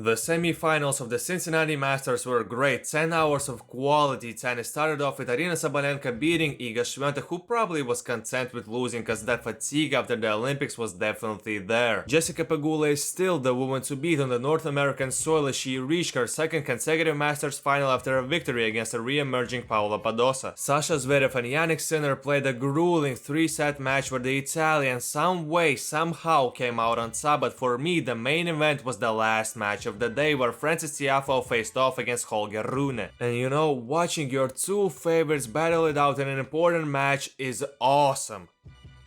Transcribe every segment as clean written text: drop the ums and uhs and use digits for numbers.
The semi-finals of the Cincinnati Masters were great. 10 hours of quality tennis. Started off with Aryna Sabalenka beating Iga Swiatek, who probably was content with losing cause that fatigue after the Olympics was definitely there. Jessica Pegula is still the woman to beat on the North American soil as she reached her second consecutive Masters final after a victory against a re-emerging Paula Badosa. Zverev and Jannik Sinner played a grueling 3-set match where the Italian somehow came out on top, but for me the main event was the last match of the day where Frances Tiafoe faced off against Holger Rune. And you know, watching your two favorites battle it out in an important match is awesome.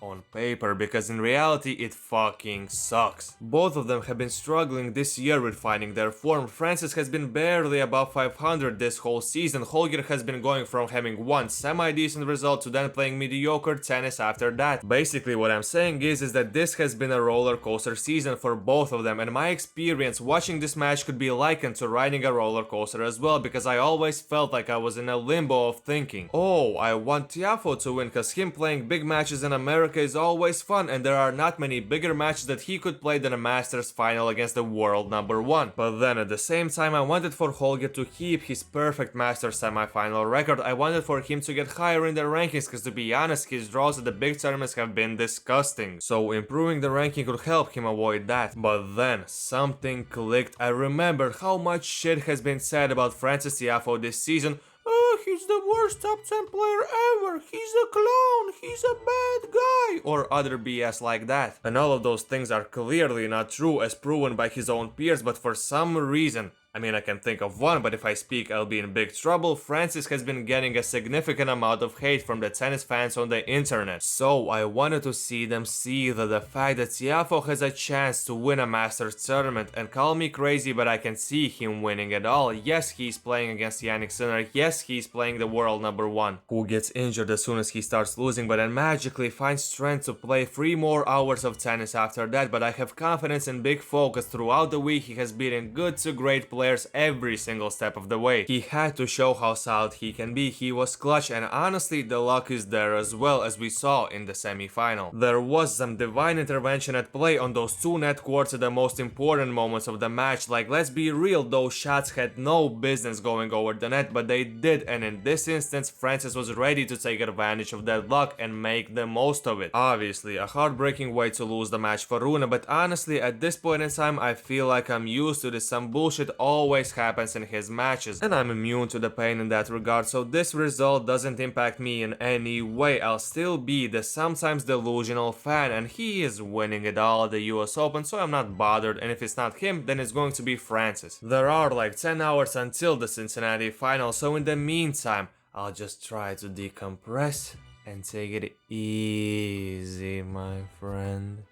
On paper, because in reality it fucking sucks. Both of them have been struggling this year with finding their form. Frances has been barely above 500 this whole season. Holger has been going from having one semi-decent result to then playing mediocre tennis after that. Basically what I'm saying is that this has been a roller coaster season for both of them, and my experience watching this match could be likened to riding a roller coaster as well, because I always felt like I was in a limbo of thinking, oh, I want Tiafoe to win cause him playing big matches in America is always fun, and there are not many bigger matches that he could play than a Masters final against the world number one. But then at the same time I wanted for Holger to keep his perfect Masters semifinal record. I wanted for him to get higher in the rankings because, to be honest, his draws at the big tournaments have been disgusting. So improving the ranking could help him avoid that. But then something clicked. I remembered how much shit has been said about Frances Tiafoe this season. Oh, he's the worst top 10 player ever, he's a clown, he's a bad guy, or other BS like that. And all of those things are clearly not true as proven by his own peers, but for some reason, I mean, I can think of one, but if I speak I'll be in big trouble, Frances has been getting a significant amount of hate from the tennis fans on the internet. So I wanted to see them see that the fact that Tiafoe has a chance to win a Masters tournament, and call me crazy, but I can see him winning it all. Yes, he's playing against Jannik Sinner, yes, he's playing the world number one, who gets injured as soon as he starts losing, but then magically finds strength to play 3 more hours of tennis after that. But I have confidence and big focus. Throughout the week he has beaten good to great players every single step of the way. He had to show how solid he can be, he was clutch, and honestly the luck is there as well, as we saw in the semi-final. There was some divine intervention at play on those 2 net courts at the most important moments of the match. Like, let's be real, those shots had no business going over the net, but they did, and in this instance Frances was ready to take advantage of that luck and make the most of it. Obviously a heartbreaking way to lose the match for Rune, but honestly at this point in time I feel like I'm used to this. Some bullshit always happens in his matches, and I'm immune to the pain in that regard, so this result doesn't impact me in any way. I'll still be the sometimes delusional fan, and he is winning it all at the US Open, so I'm not bothered, and if it's not him, then it's going to be Frances. There are like 10 hours until the Cincinnati final, so in the meantime, I'll just try to decompress and take it easy, my friend.